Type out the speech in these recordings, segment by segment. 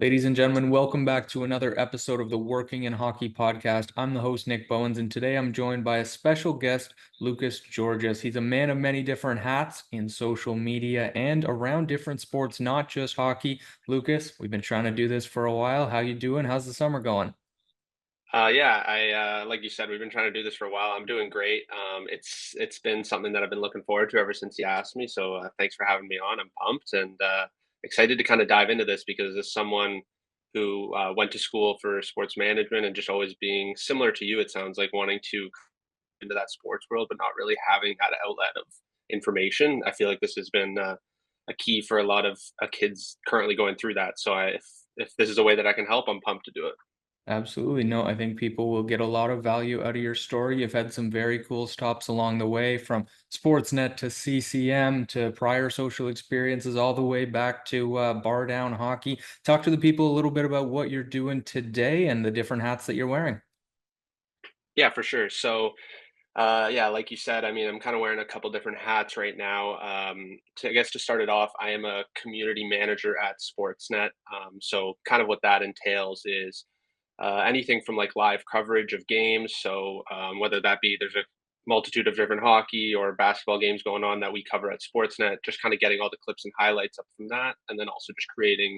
Ladies and gentlemen, welcome back to another episode of the Working in Hockey podcast. I'm the host, Nick Bowens, and today I'm joined by a special guest, Lukas Georgas. He's a man of many different hats in social media and around different sports, not just hockey. Lukas, we've been trying to do this for a while. How you doing? How's the summer going? Yeah, I like you said, we've been trying to do this for a while. I'm doing great. It's been something that I've been looking forward to ever since you asked me. So thanks for having me on. I'm pumped and excited to kind of dive into this because as someone who went to school for sports management and just always being similar to you, it sounds like wanting to into that sports world, but not really having that outlet of information. I feel like this has been a key for a lot of kids currently going through that. So if this is a way that I can help, I'm pumped to do it. Absolutely. No, I think people will get a lot of value out of your story. You've had some very cool stops along the way from Sportsnet to CCM to prior social experiences all the way back to BarDown Hockey. Talk to the people a little bit about what you're doing today and the different hats that you're wearing. Yeah, for sure. So yeah, like you said, I mean, I'm kind of wearing a couple different hats right now. I guess to start it off, I am a community manager at Sportsnet. So kind of what that entails is anything from like live coverage of games. So whether that be there's a multitude of different hockey or basketball games going on that we cover at Sportsnet, just kind of getting all the clips and highlights up from that, and then also just creating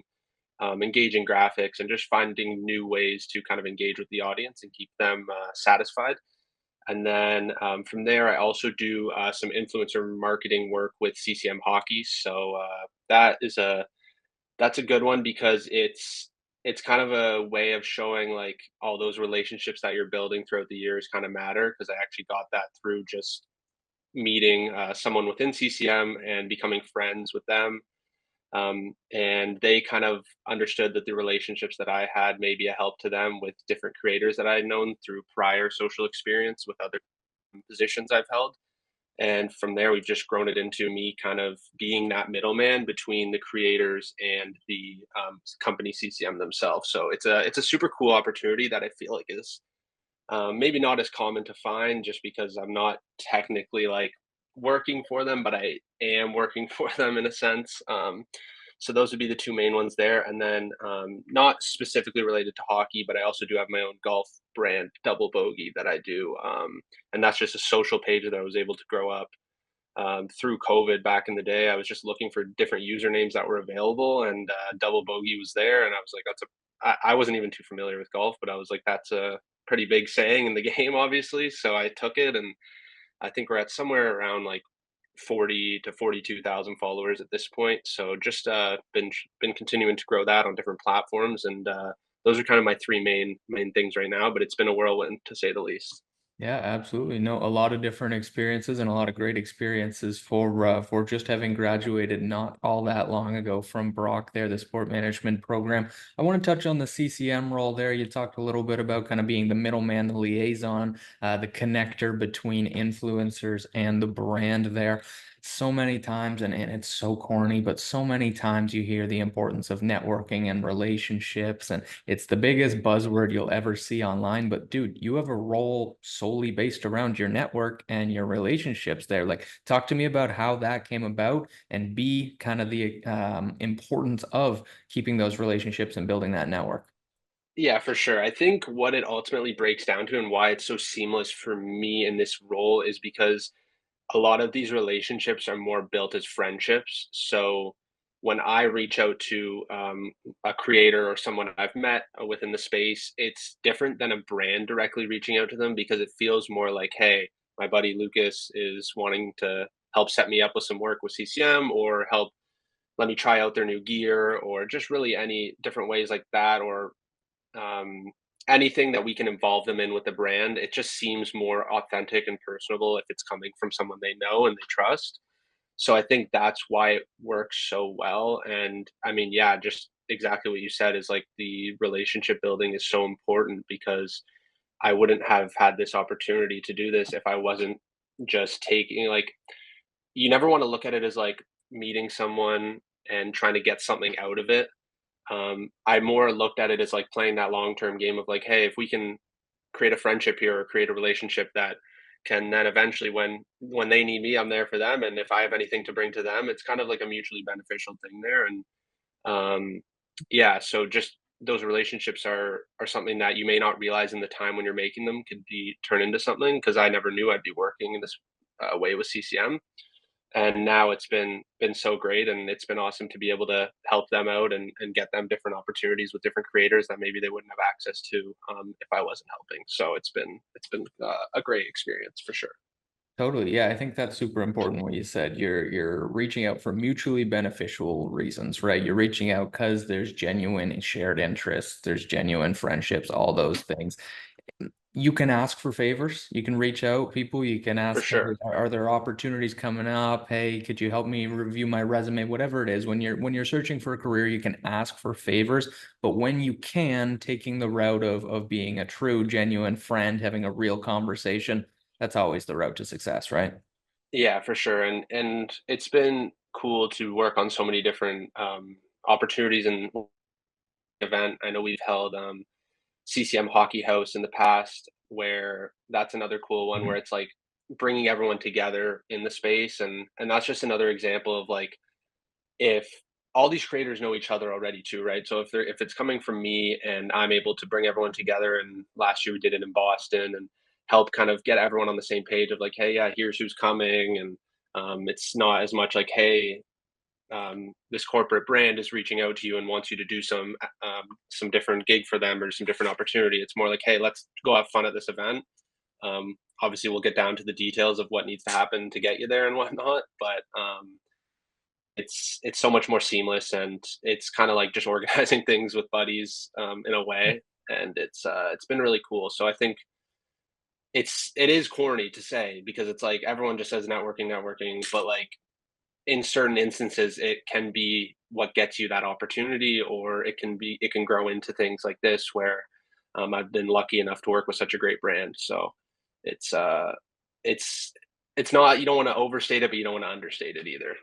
engaging graphics and just finding new ways to kind of engage with the audience and keep them satisfied. And then from there, I also do some influencer marketing work with CCM Hockey. So that's a good one because it's kind of a way of showing like all those relationships that you're building throughout the years kind of matter because I actually got that through just meeting someone within CCM and becoming friends with them. And they kind of understood that the relationships that I had may be a help to them with different creators that I had known through prior social experience with other positions I've held. And from there, we've just grown it into me kind of being that middleman between the creators and the company CCM themselves. So it's a super cool opportunity that I feel like is maybe not as common to find, just because I'm not technically like working for them, but I am working for them in a sense. So those would be the two main ones there, and then not specifically related to hockey, but I also do have my own golf brand, Double Bogey, that I do, and that's just a social page that I was able to grow up through COVID back in the day. I was just looking for different usernames that were available, and Double Bogey was there, and I was like, that's a. I wasn't even too familiar with golf, but I was like, that's a pretty big saying in the game, obviously. So I took it, and I think we're at somewhere around like 40 to 42,000 followers at this point. So just been continuing to grow that on different platforms, and those are kind of my three main things right now. But it's been a whirlwind to say the least. Yeah, absolutely. No, a lot of different experiences and a lot of great experiences for just having graduated not all that long ago from Brock there, the sport management program. I want to touch on the CCM role there. You talked a little bit about kind of being the middleman, the liaison, the connector between influencers and the brand there. So many times, and it's so corny, but so many times you hear the importance of networking and relationships, and it's the biggest buzzword you'll ever see online. But dude, you have a role solely based around your network and your relationships there. Like, talk to me about how that came about, and B, kind of the importance of keeping those relationships and building that network. Yeah, for sure. I think what it ultimately breaks down to and why it's so seamless for me in this role is because a lot of these relationships are more built as friendships. So when I reach out to a creator or someone I've met within the space, it's different than a brand directly reaching out to them because it feels more like, hey, my buddy Lucas is wanting to help set me up with some work with CCM or help let me try out their new gear or just really any different ways like that or um, anything that we can involve them in with the brand. It just seems more authentic and personable if it's coming from someone they know and they trust. So I think that's why it works so well. And I mean, yeah, just exactly what you said is like the relationship building is so important because I wouldn't have had this opportunity to do this if I wasn't just taking like you never want to look at it as like meeting someone and trying to get something out of it. I more looked at it as like playing that long term game of like, hey, if we can create a friendship here or create a relationship that can then eventually when they need me, I'm there for them. And if I have anything to bring to them, it's kind of like a mutually beneficial thing there. And Yeah, so just those relationships are something that you may not realize in the time when you're making them could be turn into something. Because I never knew I'd be working in this, way with CCM, and now it's been so great, and it's been awesome to be able to help them out and get them different opportunities with different creators that maybe they wouldn't have access to, if I wasn't helping. So it's been a great experience for sure. Totally. Yeah, I think that's super important what you said. You're reaching out for mutually beneficial reasons, right? You're reaching out because there's genuine shared interests, there's genuine friendships, all those things. You can ask for favors. You can reach out people. You can For ask, hey, sure. are there opportunities coming up? Hey, could you help me review my resume? Whatever it is, when you're searching for a career, you can ask for favors. But when you can, taking the route of being a true, genuine friend, having a real conversation, that's always the route to success, right? Yeah, for sure, and it's been cool to work on so many different, opportunities and event. I know we've held, CCM Hockey House in the past, where that's another cool one where Mhm. it's like bringing everyone together in the space, and that's just another example of like if all these creators know each other already too, right? So if it's coming from me and I'm able to bring everyone together, and last year we did it in Boston and help kind of get everyone on the same page of like, hey, yeah, here's who's coming, and it's not as much like, hey, this corporate brand is reaching out to you and wants you to do some different gig for them or some different opportunity. It's more like, hey, let's go have fun at this event. Obviously, we'll get down to the details of what needs to happen to get you there and whatnot, but it's so much more seamless, and it's kind of like just organizing things with buddies, in a way, and it's been really cool. So I think it is corny to say because it's like everyone just says networking, but like in certain instances, it can be what gets you that opportunity, or it can grow into things like this where I've been lucky enough to work with such a great brand. So it's uh, it's it's not, you don't want to overstate it, but you don't want to understate it either.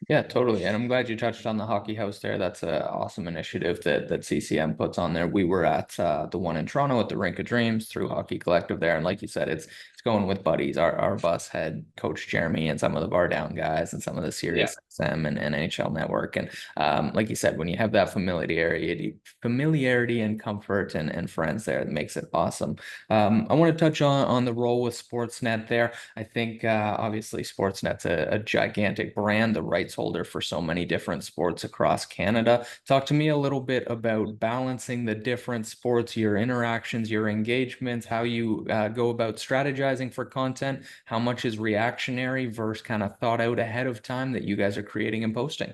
Yeah, totally. And I'm glad you touched on the hockey house there. That's an awesome initiative that CCM puts on there. We were at the one in Toronto at the Rink of Dreams through Hockey Collective there. And like you said, it's going with buddies. Our bus had Coach Jeremy and some of the BarDown guys and some of the Yeah. Sirius XM and NHL Network. And like you said, when you have that familiarity and comfort and friends there, it makes it awesome. I want to touch on the role with Sportsnet there. I think obviously Sportsnet's a gigantic brand, the rights holder for so many different sports across Canada. Talk to me a little bit about balancing the different sports, your interactions, your engagements, how you go about strategizing for content, how much is reactionary versus kind of thought out ahead of time that you guys are creating and posting.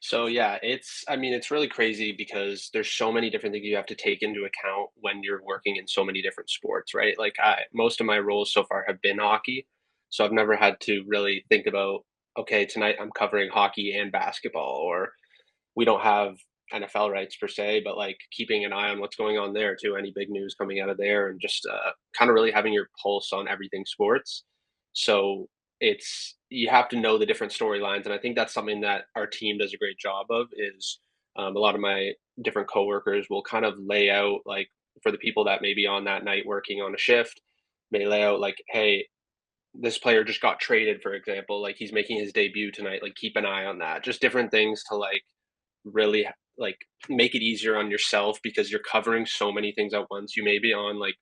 So yeah, I mean, it's really crazy because there's so many different things you have to take into account when you're working in so many different sports, right? Like most of my roles so far have been hockey. So I've never had to really think about, okay, tonight I'm covering hockey and basketball, or we don't have NFL rights per se, but like keeping an eye on what's going on there too, any big news coming out of there, and just kind of really having your pulse on everything sports. So it's you have to know the different storylines, and I think that's something that our team does a great job of. Is a lot of my different coworkers will kind of lay out like for the people that may be on that night working on a shift, may lay out like, hey, this player just got traded, for example, like he's making his debut tonight, like keep an eye on that. Just different things to like really like make it easier on yourself because you're covering so many things at once. You may be on like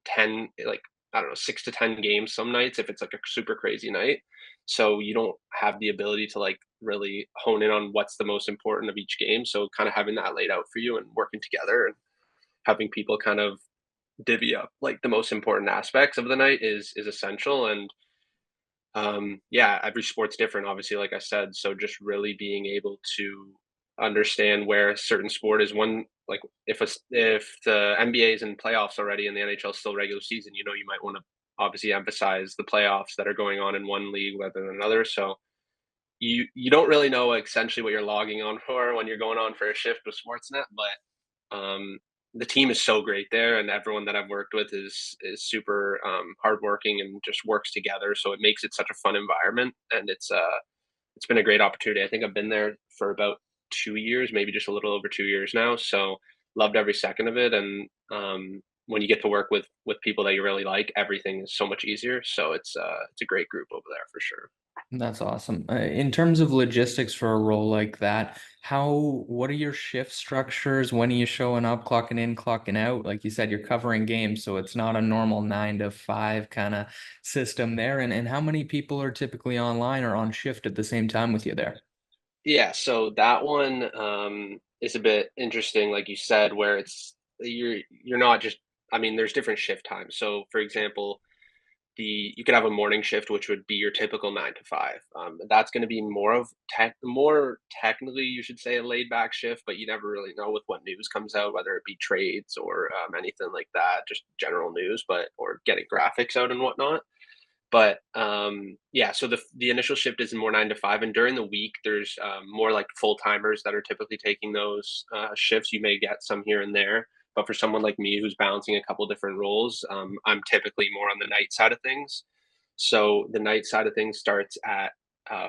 10, like I don't know, 6 to 10 games some nights if it's like a super crazy night. So you don't have the ability to like really hone in on what's the most important of each game. So kind of having that laid out for you and working together and having people kind of divvy up like the most important aspects of the night is essential. And yeah, every sport's different, obviously, like I said. So just really being able to understand where a certain sport is one, like if the NBA is in playoffs already and the NHL is still regular season, you might want to obviously emphasize the playoffs that are going on in one league rather than another. So you don't really know essentially what you're logging on for when you're going on for a shift with Sportsnet, but the team is so great there, and everyone that I've worked with is super hardworking and just works together. So it makes it such a fun environment, and it's been a great opportunity. I think I've been there for about 2 years, maybe just a little over 2 years now. So loved every second of it, and when you get to work with people that you really like, everything is so much easier. So it's a great group over there for sure. That's awesome. In terms of logistics for a role like that, what are your shift structures? When are you showing up, clocking in, clocking out? Like you said, you're covering games, so it's not a normal 9 to 5 kind of system there. And how many people are typically online or on shift at the same time with you there? Yeah, so that one is a bit interesting, like you said, where you're not just. I mean, there's different shift times. So, for example, the you could have a morning shift, which would be your typical 9 to 5. That's going to be more technically, you should say, a laid back shift, but you never really know with what news comes out, whether it be trades or anything like that, just general news, but or getting graphics out and whatnot. But yeah, so the initial shift is more 9 to 5, and during the week, there's more like full timers that are typically taking those shifts. You may get some here and there, but for someone like me who's balancing a couple different roles, I'm typically more on the night side of things. So the night side of things starts at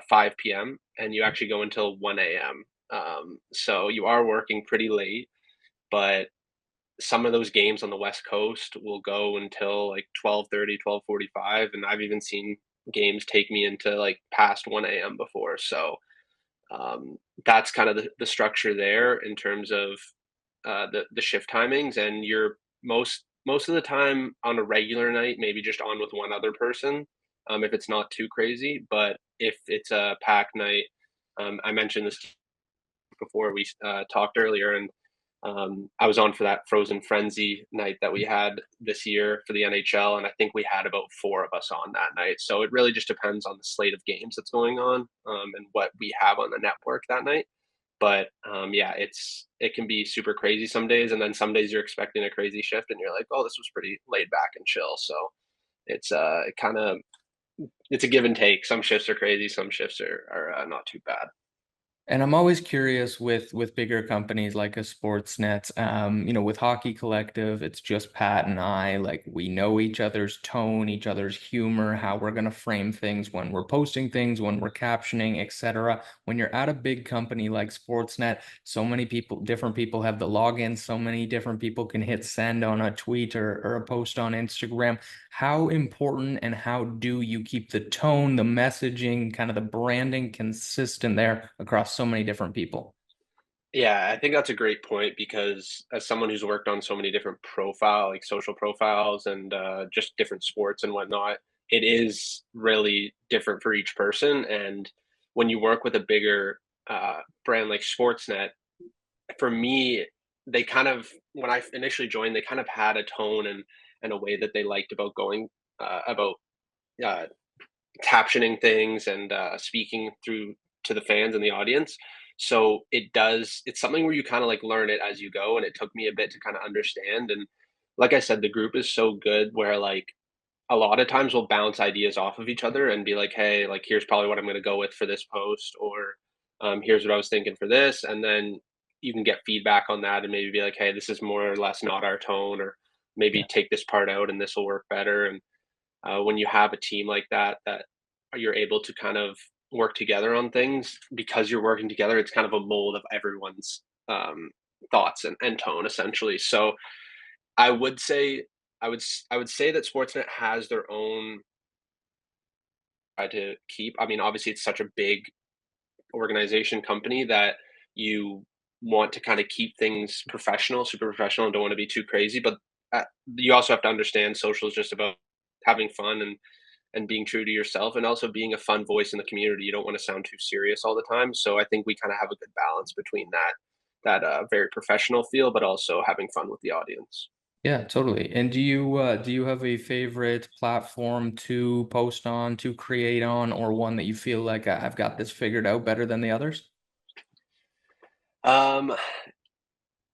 5 p.m. and you actually go until 1 a.m. So you are working pretty late, but some of those games on the West Coast will go until like 12:30, 12:45, and I've even seen games take me into like past 1 a.m. before. So that's kind of the structure there in terms of the shift timings, and you're most of the time on a regular night, maybe just on with one other person, if it's not too crazy. But if it's a pack night, I mentioned this before we talked earlier, and I was on for that Frozen Frenzy night that we had this year for the NHL, and I think we had about four of us on that night. So it really just depends on the slate of games that's going on, and what we have on the network that night. But yeah, it can be super crazy some days, and then some days you're expecting a crazy shift, and you're like, oh, this was pretty laid back and chill. So it kind of it's a give and take. Some shifts are crazy, some shifts are not too bad. And I'm always curious with bigger companies like a Sportsnet, with Hockey Collective, it's just Pat and I, like we know each other's tone, each other's humor, how we're gonna frame things when we're posting things, when we're captioning, etc. When you're at a big company like Sportsnet, so many people, different people have the login, so many different people can hit send on a tweet or a post on Instagram. How important and how do you keep the tone, the messaging, kind of the branding consistent there across so many different people? Yeah, I think that's a great point because as someone who's worked on so many different like social profiles and just different sports and whatnot, it is really different for each person. And when you work with a bigger brand like Sportsnet, for me, they kind of when I initially joined, they kind of had a tone and a way that they liked about going about uh, captioning things and speaking through to the fans and the audience. So it's something where you kind of like learn it as you go. And it took me a bit to kind of understand. And like I said, the group is so good where like a lot of times we'll bounce ideas off of each other and be like, hey, like here's probably what I'm going to go with for this post, or here's what I was thinking for this. And then you can get feedback on that and maybe be like, hey, this is more or less not our tone, or maybe Yeah. take this part out and this will work better. And when you have a team like that, that you're able to kind of work together on things because you're working together, it's kind of a mold of everyone's thoughts and tone essentially. So I would say I would say that Sportsnet has their own try to keep. I mean, obviously, it's such a big organization company that you want to kind of keep things professional, super professional, and don't want to be too crazy. But you also have to understand social is just about having fun and being true to yourself and also being a fun voice in the community. You don't want to sound too serious all the time. So I think we kind of have a good balance between that very professional feel, but also having fun with the audience. Yeah, totally. And do you have a favorite platform to post on, to create on, or one that you feel like I've got this figured out better than the others? Um,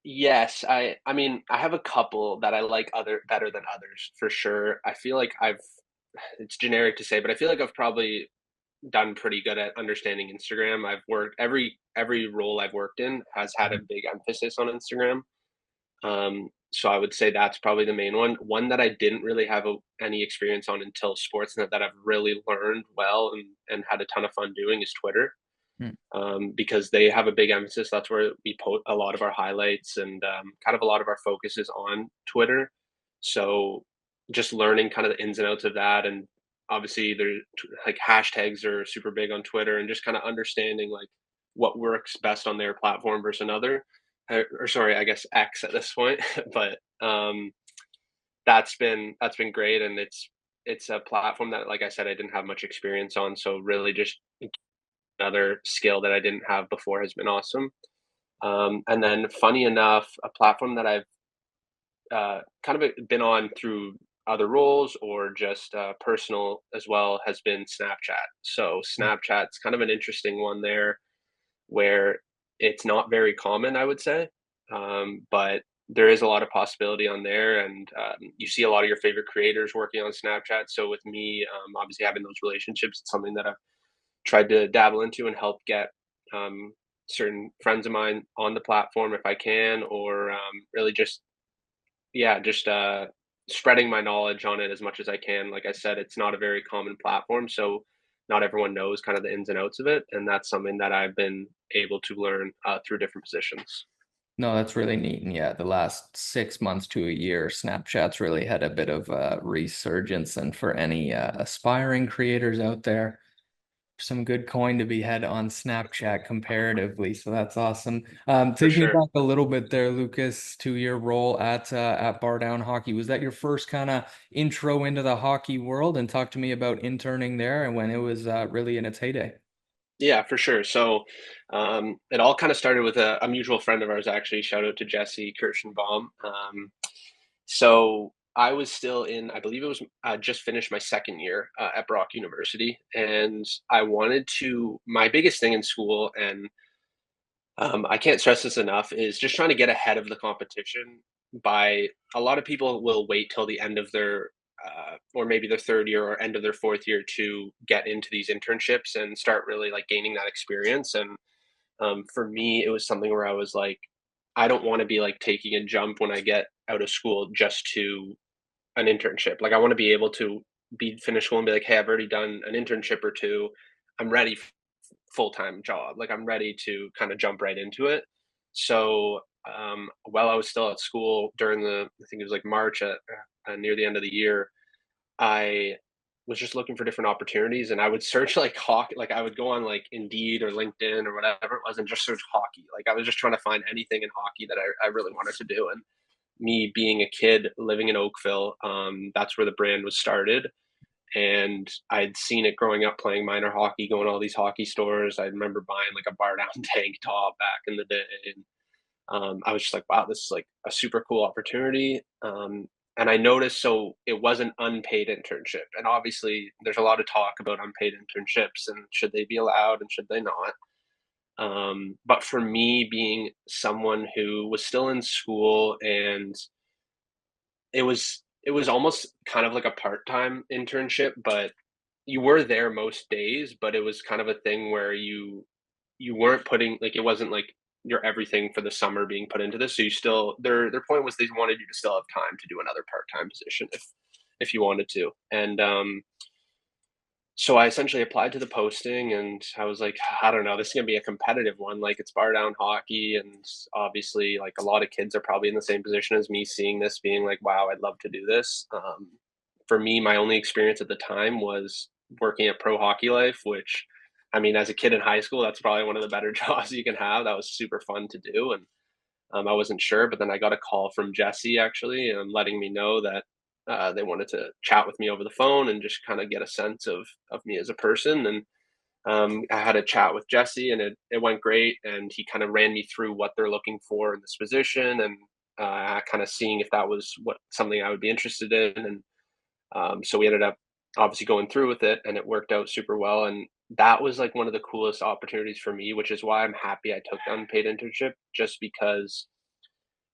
yes, I mean, I have a couple that I like other better than others for sure. I feel like I've it's generic to say, but I feel like I've probably done pretty good at understanding Instagram. I've worked every role I've worked in has had a Mhm. big emphasis on Instagram. So I would say that's probably the main one. One that I didn't really have any experience on until Sportsnet that I've really learned well and had a ton of fun doing is Twitter, Mm. because they have a big emphasis. That's where we post a lot of our highlights and kind of a lot of our focus is on Twitter. So just learning kind of the ins and outs of that, and obviously there like hashtags are super big on Twitter, and just kind of understanding like what works best on their platform versus another. Or sorry, I guess X at this point, but that's been great, and it's a platform that, like I said, I didn't have much experience on, so really just another skill that I didn't have before has been awesome. And then, funny enough, a platform that I've kind of been on through other roles or just personal as well has been Snapchat. So Snapchat's kind of an interesting one there, where it's not very common, I would say, but there is a lot of possibility on there, and you see a lot of your favorite creators working on Snapchat. So with me, obviously having those relationships, it's something that I've tried to dabble into and help get um, certain friends of mine on the platform if I can, or really just yeah, just spreading my knowledge on it as much as I can. Like I said, it's not a very common platform, so not everyone knows kind of the ins and outs of it, and that's something that I've been able to learn through different positions. No, that's really neat. And yeah, the last 6 months to a year, Snapchat's really had a bit of a resurgence. And for any aspiring creators out there, some good coin to be had on Snapchat comparatively. So that's awesome. For Take me sure. back a little bit there, Lucas, to your role at BarDown Hockey. Was that your first kind of intro into the hockey world? And talk to me about interning there and when it was really in its heyday. Yeah, for sure. So it all kind of started with a mutual friend of ours, actually. Shout out to Jesse Kirschenbaum. So I was still in, I believe it was just finished my second year at Brock University, and I wanted to. My biggest thing in school, and I can't stress this enough, is just trying to get ahead of the competition. By a lot of people will wait till the end of their or maybe their third year or end of their fourth year to get into these internships and start really like gaining that experience. And for me, it was something where I was like, I don't want to be like taking a jump when I get out of school just to an internship. Like I want to be able to be finish school and be like, hey, I've already done an internship or two. I'm ready full-time job. Like I'm ready to kind of jump right into it. So while I was still at school during I think it was like March at near the end of the year, I was just looking for different opportunities, and I would search like hockey. Like I would go on like Indeed or LinkedIn or whatever it was, and just search hockey. Like I was just trying to find anything in hockey that I really wanted to do. And me being a kid living in Oakville, that's where the brand was started, and I'd seen it growing up playing minor hockey, going to all these hockey stores. I remember buying like a bar down tank top back in the day. And I was just like, wow, this is like a super cool opportunity. And I noticed, so it was an unpaid internship. And obviously, there's a lot of talk about unpaid internships and should they be allowed and should they not. But for me, being someone who was still in school, and it was almost kind of like a part-time internship, but you were there most days, but it was kind of a thing where you weren't putting like it wasn't like your everything for the summer being put into this. So you still their point was they wanted you to still have time to do another part-time position if you wanted to. And so I essentially applied to the posting, and I was like, I don't know, this is gonna be a competitive one. Like it's bar down hockey, and obviously like a lot of kids are probably in the same position as me, seeing this, being like, wow, I'd love to do this. For me, my only experience at the time was working at Pro Hockey Life, which I mean, as a kid in high school, that's probably one of the better jobs you can have. That was super fun to do, and I wasn't sure, but then I got a call from Jesse actually, letting me know that they wanted to chat with me over the phone and just kind of get a sense of me as a person. And I had a chat with Jesse, and it went great. And he kind of ran me through what they're looking for in this position, and kind of seeing if that was what something I would be interested in. And so we ended up obviously going through with it, and it worked out super well. And that was like one of the coolest opportunities for me, which is why I'm happy I took the unpaid internship, just because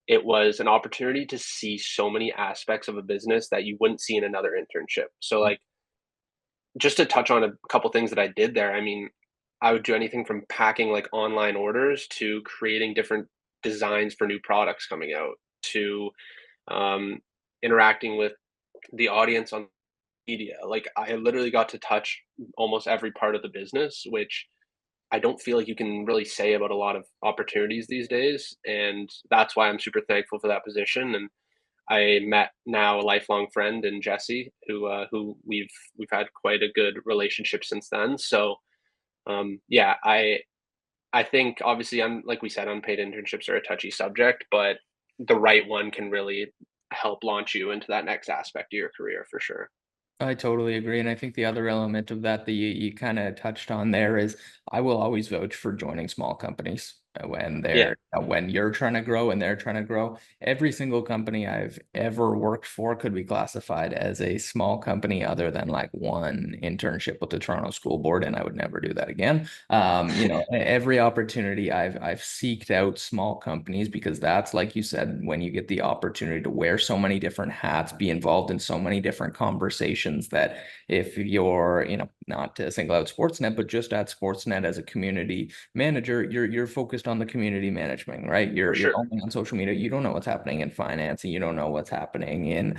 it was an opportunity to see so many aspects of a business that you wouldn't see in another internship. So, like, just to touch on a couple things that I did there, I mean, I would do anything from packing like online orders to creating different designs for new products coming out to um, interacting with the audience on media. Like, I literally got to touch almost every part of the business, which I don't feel like you can really say about a lot of opportunities these days. And that's why I'm super thankful for that position. And I met now a lifelong friend in Jesse, who we've had quite a good relationship since then. So yeah, I think obviously like we said, unpaid internships are a touchy subject, but the right one can really help launch you into that next aspect of your career for sure. I totally agree. And I think the other element of that that you kind of touched on there is I will always vouch for joining small companies when Yeah, when you're trying to grow and they're trying to grow. Every single company I've ever worked for could be classified as a small company other than like one internship with the Toronto School Board, and I would never do that again. Every opportunity I've seeked out small companies because that's like you said, when you get the opportunity to wear so many different hats, be involved in so many different conversations that if you're, not to single out Sportsnet, but just at Sportsnet as a community manager, you're focused on the community management, right? for You're sure. only on social media. You don't know what's happening in finance, and you don't know what's happening in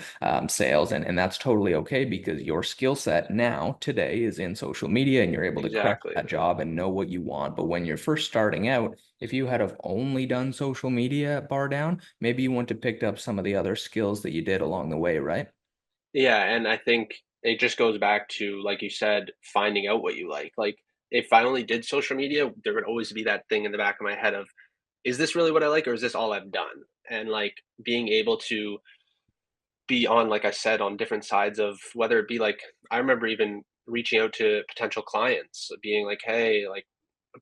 sales, and that's totally okay because your skill set now today is in social media, and you're able to crush Exactly. that job and know what you want. But when you're first starting out, if you had have only done social media at BarDown, maybe you wouldn't have picked up some of the other skills that you did along the way, right? Yeah, and I think it just goes back to, like you said, finding out what you like. Like, if I only did social media, there would always be that thing in the back of my head of, is this really what I like, or is this all I've done? And like being able to be on, like I said, on different sides of whether it be like, I remember even reaching out to potential clients, being like, hey, like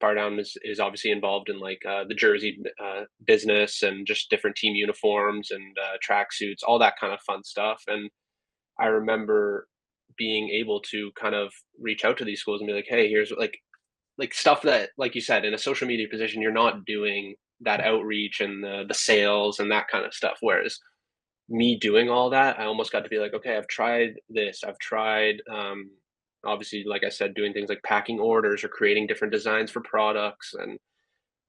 Bardown is obviously involved in like the jersey business and just different team uniforms and track suits, all that kind of fun stuff. And I remember being able to kind of reach out to these schools and be like, "Hey, here's like stuff that, like you said, in a social media position, you're not doing that outreach and the sales and that kind of stuff." Whereas me doing all that, I almost got to be like, "Okay, I've tried this. I've tried, obviously, like I said, doing things like packing orders or creating different designs for products,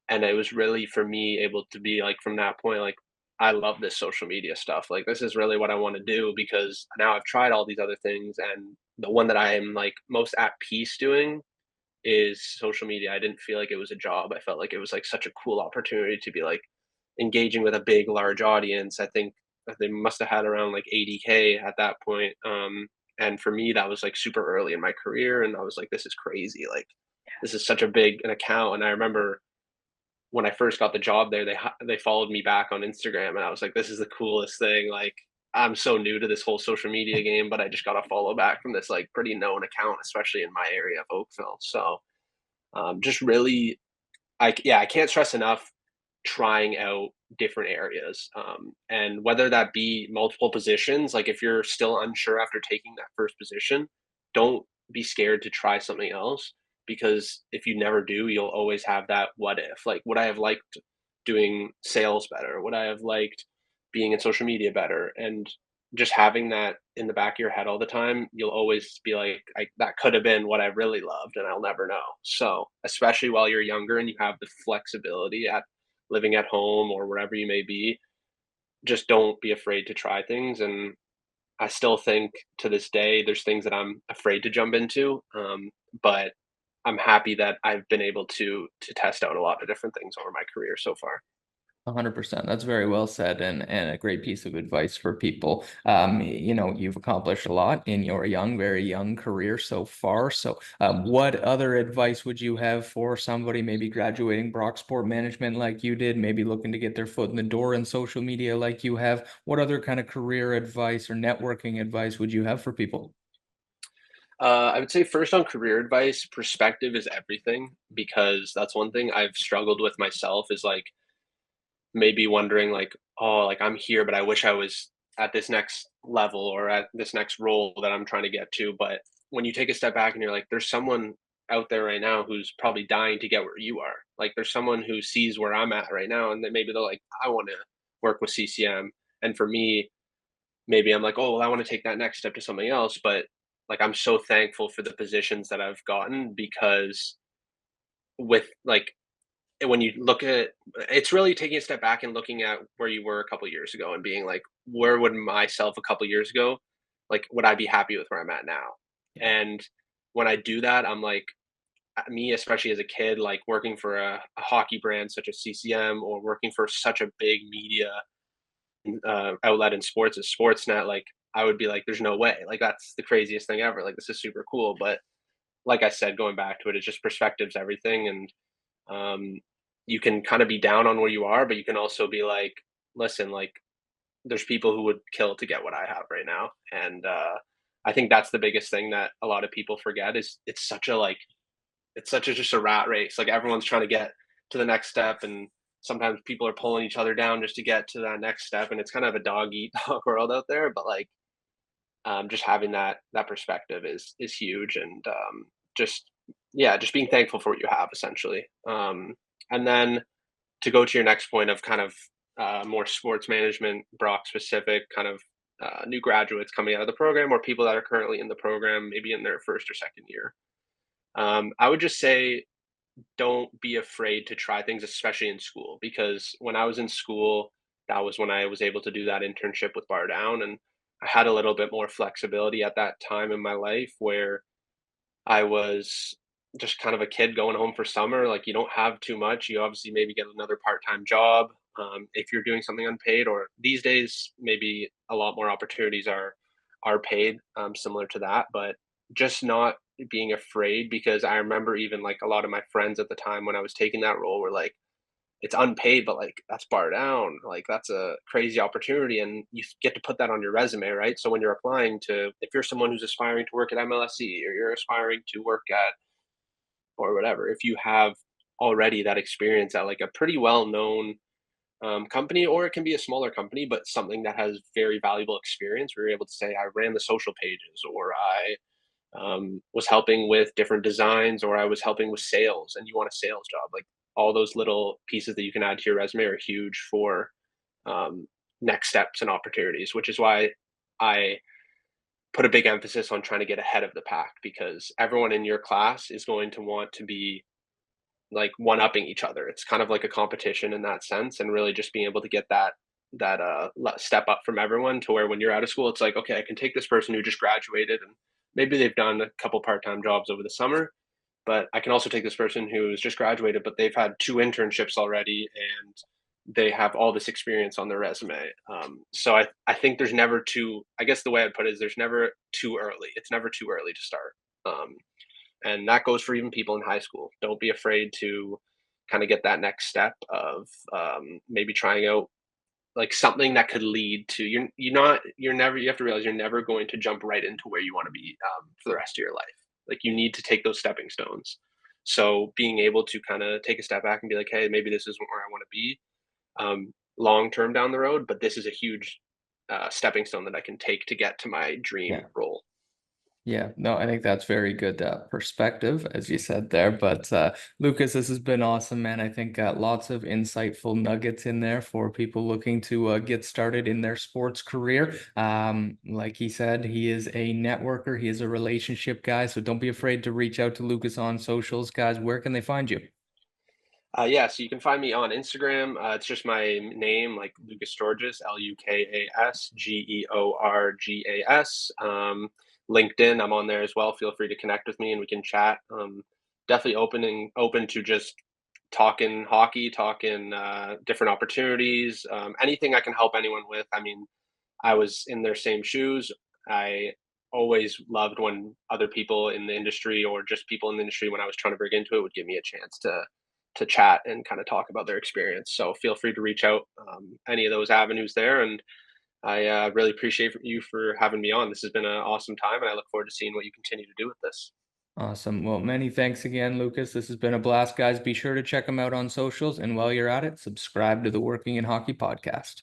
and it was really for me able to be like from that point, like, I love this social media stuff. Like, this is really what I want to do because now I've tried all these other things, and the one that I am like most at peace doing is social media. I didn't feel like it was a job. I felt like it was like such a cool opportunity to be like engaging with a big, large audience. I think that they must have had around like 80K at that point. And for me, that was like super early in my career, and I was like, this is crazy. Like, this is such a big an account. And I remember when I first got the job there, they followed me back on Instagram, and I was like, "This is the coolest thing." Like, I'm so new to this whole social media game, but I just got a follow back from this like pretty known account, especially in my area of Oakville. So, just really, yeah, I can't stress enough trying out different areas, and whether that be multiple positions. Like, if you're still unsure after taking that first position, don't be scared to try something else, because if you never do, you'll always have that what if. Like, would I have liked doing sales better? Would I have liked being in social media better? And just having that in the back of your head all the time, you'll always be like, that could have been what I really loved, and I'll never know. So, especially while you're younger and you have the flexibility at living at home or wherever you may be, just don't be afraid to try things. And I still think to this day, there's things that I'm afraid to jump into, but I'm happy that I've been able to test out a lot of different things over my career so far. 100%. That's very well said and a great piece of advice for people. You've accomplished a lot in your very young career so far. So, what other advice would you have for somebody maybe graduating Brock Sport Management like you did, maybe looking to get their foot in the door in social media like you have? What other kind of career advice or networking advice would you have for people? I would say first on career advice, perspective is everything, because that's one thing I've struggled with myself is like maybe wondering like, oh, like I'm here, but I wish I was at this next level or at this next role that I'm trying to get to. But when you take a step back and you're like, there's someone out there right now who's probably dying to get where you are. Like, there's someone who sees where I'm at right now, and then maybe they're like, I want to work with CCM. And for me, maybe I'm like, oh, well, I want to take that next step to something else. But like, I'm so thankful for the positions that I've gotten, because with like, when you look at, it's really taking a step back and looking at where you were a couple years ago and being like, where would myself a couple years ago, like, would I be happy with where I'm at now? Yeah. And when I do that, I'm like, me, especially as a kid, like working for a hockey brand such as CCM or working for such a big media outlet in sports is Sportsnet, like, I would be like, "There's no way." Like, that's the craziest thing ever. Like, this is super cool. But like I said, going back to it, it's just perspective's everything. And um, you can kind of be down on where you are, but you can also be like, listen, like, there's people who would kill to get what I have right now. And I think that's the biggest thing that a lot of people forget is it's such a just a rat race. Like, everyone's trying to get to the next step, and sometimes people are pulling each other down just to get to that next step. And it's kind of a dog eat dog world out there. But like, just having that perspective is huge. And just yeah, just being thankful for what you have essentially. And then to go to your next point of kind of more sports management, Brock specific, kind of new graduates coming out of the program or people that are currently in the program, maybe in their first or second year. I would just say don't be afraid to try things, especially in school, because when I was in school, that was when I was able to do that internship with BarDown, and I had a little bit more flexibility at that time in my life where I was just kind of a kid going home for summer. Like, you don't have too much. You obviously maybe get another part-time job if you're doing something unpaid, or these days maybe a lot more opportunities are paid, similar to that. But just not being afraid, because I remember even like a lot of my friends at the time when I was taking that role were like, it's unpaid, but like that's bar down. Like, that's a crazy opportunity, and you get to put that on your resume, right? So when you're applying to, if you're someone who's aspiring to work at MLSE, or you're aspiring to work at or whatever, if you have already that experience at like a pretty well known company, or it can be a smaller company, but something that has very valuable experience, where you're able to say, I ran the social pages, or I was helping with different designs, or I was helping with sales, and you want a sales job. Like, all those little pieces that you can add to your resume are huge for um, next steps and opportunities, which is why I put a big emphasis on trying to get ahead of the pack, because everyone in your class is going to want to be like one upping each other. It's kind of like a competition in that sense, and really just being able to get that step up from everyone, to where when you're out of school, it's like, okay, I can take this person who just graduated and maybe they've done a couple part-time jobs over the summer, but I can also take this person who's just graduated, but they've had 2 internships already, and they have all this experience on their resume. So I think there's never too, I guess the way I'd put it is, there's never too early. It's never too early to start. And that goes for even people in high school. Don't be afraid to kind of get that next step of maybe trying out like something that could lead to, you're never, you have to realize you're never going to jump right into where you want to be for the rest of your life. Like, you need to take those stepping stones. So being able to kind of take a step back and be like, hey, maybe this isn't where I want to be long term down the road, but this is a huge stepping stone that I can take to get to my dream Yeah. role. Yeah, no, I think that's very good perspective, as you said there. But Lucas, this has been awesome, man. I think lots of insightful nuggets in there for people looking to get started in their sports career. Like he said, he is a networker, he is a relationship guy. So don't be afraid to reach out to Lucas on socials, guys. Where can they find you? Yeah, so you can find me on Instagram. It's just my name, like Lukas Georgas, LUKASGEORGAS. LinkedIn, I'm on there as well. Feel free to connect with me and we can chat. Definitely open to just talking hockey, talking different opportunities, anything I can help anyone with. I mean, I was in their same shoes. I always loved when other people in the industry, or just people in the industry when I was trying to break into it, would give me a chance to chat and kind of talk about their experience. So feel free to reach out, any of those avenues there. And I really appreciate you for having me on. This has been an awesome time, and I look forward to seeing what you continue to do with this. Awesome. Well, many thanks again, Lucas. This has been a blast, guys. Be sure to check him out on socials. And while you're at it, subscribe to the Working in Hockey podcast.